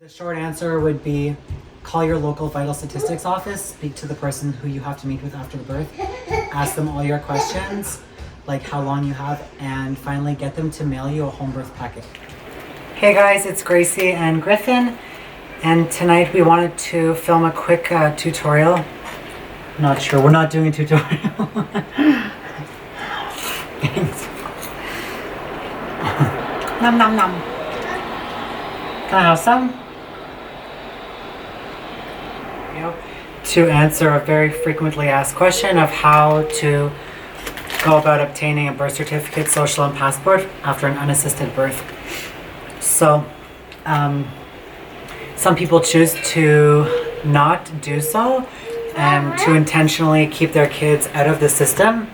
The short answer would be call your local vital statistics office, speak to the person who you have to meet with after the birth, ask them all your questions, like how long you have, and finally get them to mail you a home birth packet. Hey guys, it's Gracie and Griffin, and tonight we wanted to film a quick tutorial. Not sure, we're not doing a tutorial. Nom nom nom. Can I have some? To answer a very frequently asked question of how to go about obtaining a birth certificate, social, and passport after an unassisted birth. So, some people choose to not do so and to intentionally keep their kids out of the system,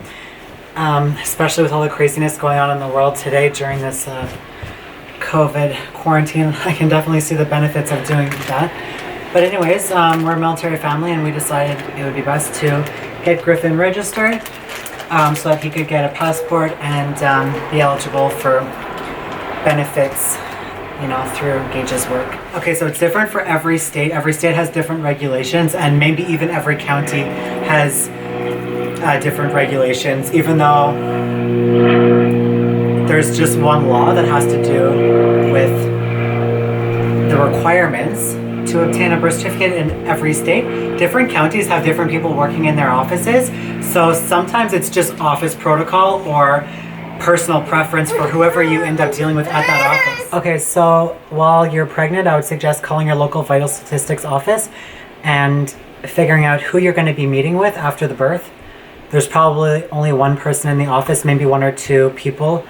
especially with all the craziness going on in the world today during this COVID quarantine. I can definitely see the benefits of doing that. But anyways, we're a military family and we decided it would be best to get Griffin registered so that he could get a passport and be eligible for benefits, you know, through Gage's work. Okay, so it's different for every state. Every state has different regulations, and maybe even every county has different regulations, even though there's just one law that has to do with the requirements to obtain a birth certificate in every state. Different counties have different people working in their offices, so sometimes it's just office protocol or personal preference for whoever you end up dealing with at that office. Okay, so while you're pregnant, I would suggest calling your local vital statistics office and figuring out who you're going to be meeting with after the birth. There's probably only one person in the office, maybe one or two people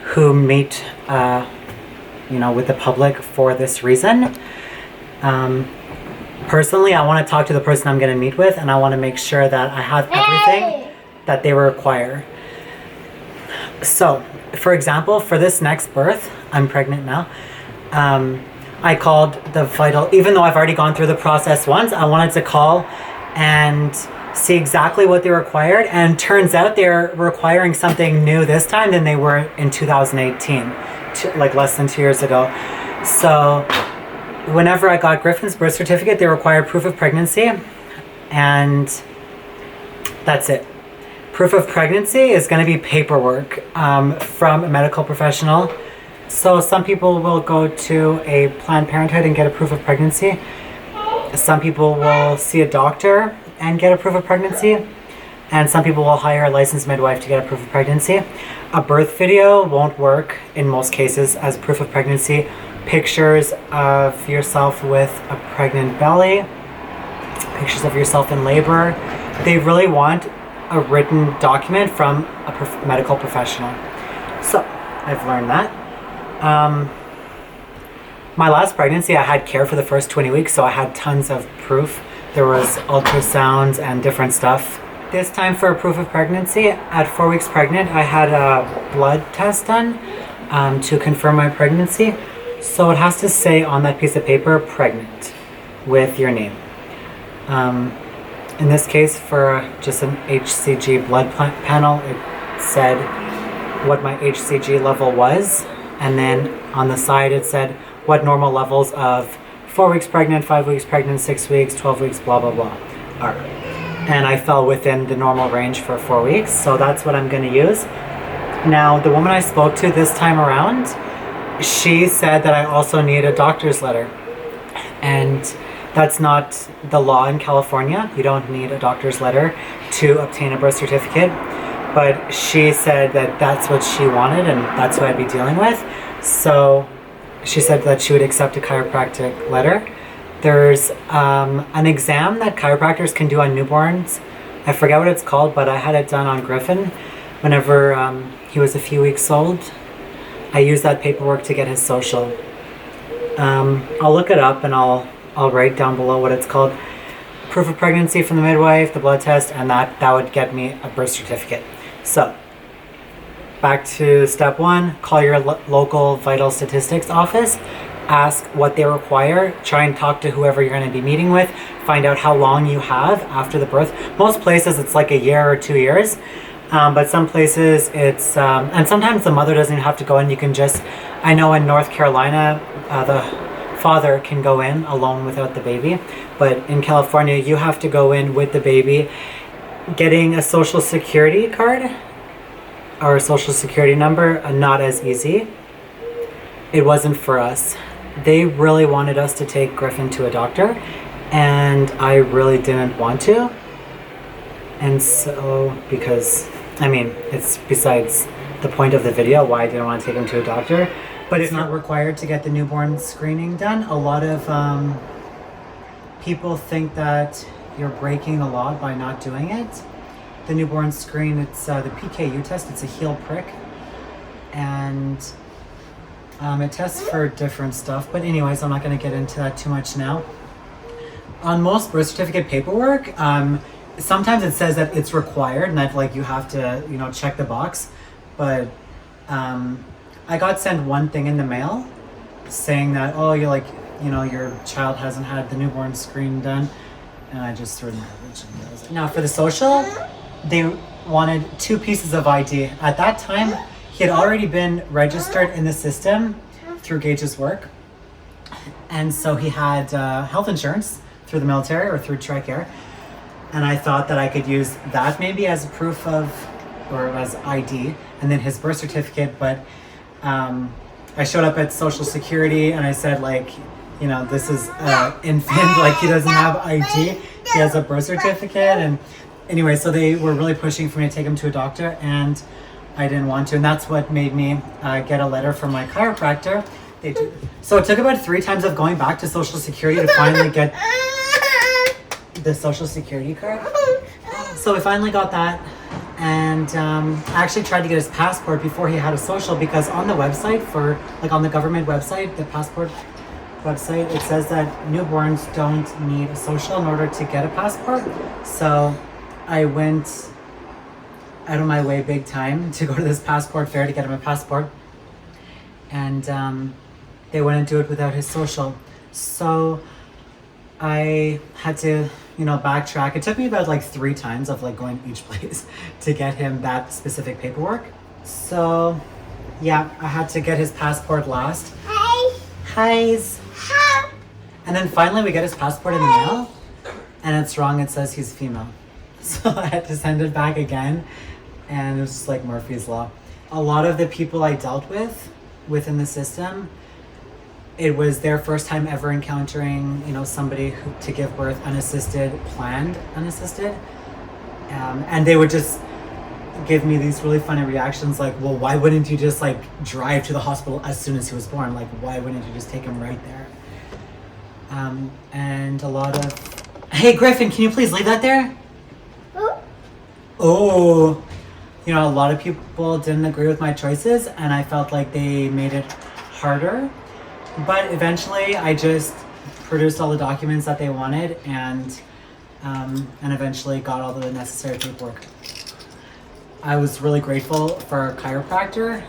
who meet with the public for this reason. Personally, I want to talk to the person I'm going to meet with, and I want to make sure that I have everything that they require. So, for example, for this next birth, I'm pregnant now, I called the vital, even though I've already gone through the process once, I wanted to call and see exactly what they required, and turns out they're requiring something new this time than they were in 2018, like less than 2 years ago. So whenever I got Griffin's birth certificate, they required proof of pregnancy, and that's it. Proof of pregnancy is going to be paperwork from a medical professional. So some people will go to a Planned Parenthood and get a proof of pregnancy. Some people will see a doctor and get a proof of pregnancy. And some people will hire a licensed midwife to get a proof of pregnancy. A birth video won't work in most cases as proof of pregnancy. Pictures of yourself with a pregnant belly, pictures of yourself in labor. They really want a written document from a medical professional. So I've learned that. My last pregnancy, I had care for the first 20 weeks, so I had tons of proof. There was ultrasounds and different stuff. This time for a proof of pregnancy, at 4 weeks pregnant, I had a blood test done to confirm my pregnancy. So it has to say on that piece of paper, pregnant, with your name. In this case, for just an HCG blood panel, it said what my HCG level was. And then on the side, it said what normal levels of 4 weeks pregnant, 5 weeks pregnant, 6 weeks, 12 weeks, blah, blah, blah, are. And I fell within the normal range for 4 weeks. So that's what I'm going to use. Now, the woman I spoke to this time around, she said that I also need a doctor's letter, and that's not the law in California. You don't need a doctor's letter to obtain a birth certificate, but she said that that's what she wanted and that's who I'd be dealing with. So she said that she would accept a chiropractic letter. There's an exam that chiropractors can do on newborns. I forget what it's called, but I had it done on Griffin whenever he was a few weeks old. I used that paperwork to get his social. I'll look it up and I'll write down below what it's called. Proof of pregnancy from the midwife, the blood test, and that would get me a birth certificate. So, back to step one, call your local vital statistics office, ask what they require, try and talk to whoever you're going to be meeting with, find out how long you have after the birth. Most places it's like a year or 2 years. But some places it's, and sometimes the mother doesn't even have to go in. You can just, I know in North Carolina, the father can go in alone without the baby. But in California, you have to go in with the baby. Getting a social security card or a social security number, not as easy. It wasn't for us. They really wanted us to take Griffin to a doctor, and I really didn't want to. And so, because, I mean, it's besides the point of the video why I didn't want to take him to a doctor, but it's not required to get the newborn screening done. A lot of people think that you're breaking the law by not doing it. The newborn screen, it's the PKU test, it's a heel prick. And it tests for different stuff, but anyways, I'm not going to get into that too much now. On most birth certificate paperwork, sometimes it says that it's required and that like you have to, you know, check the box. But I got sent one thing in the mail saying that, oh, you're like, you know, your child hasn't had the newborn screen done, and I just threw it in garbage. Now for the social, they wanted 2 pieces of ID. At that time, he had already been registered in the system through Gage's work. And so he had health insurance through the military or through TRICARE. And I thought that I could use that maybe as a proof of, or as ID, and then his birth certificate. But I showed up at Social Security and I said, like, you know, this is infant, like he doesn't have ID. He has a birth certificate. And anyway, so they were really pushing for me to take him to a doctor, and I didn't want to, and that's what made me get a letter from my chiropractor. So it took about 3 times of going back to Social Security to finally get the Social Security card. So we finally got that, and I actually tried to get his passport before he had a social, because on the website for, like on the government website, the passport website, it says that newborns don't need a social in order to get a passport. So I went out of my way big time to go to this passport fair to get him a passport, and they wouldn't do it without his social. So I had to, you know, backtrack. It took me about like 3 times of like going each place to get him that specific paperwork. So yeah, I had to get his passport last. Hi's. And then finally we get his passport in the mail, and it's wrong. It says he's female. So I had to send it back again. And it was just like Murphy's Law. A lot of the people I dealt with within the system, it was their first time ever encountering, you know, somebody to give birth unassisted, planned unassisted. And they would just give me these really funny reactions like, well, why wouldn't you just like drive to the hospital as soon as he was born? Like, why wouldn't you just take him right there? And a lot of, hey, Griffin, can you please leave that there? Oh. You know, a lot of people didn't agree with my choices, and I felt like they made it harder. But eventually, I just produced all the documents that they wanted, and eventually got all the necessary paperwork. I was really grateful for our chiropractor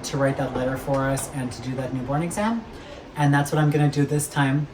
to write that letter for us and to do that newborn exam, and that's what I'm going to do this time.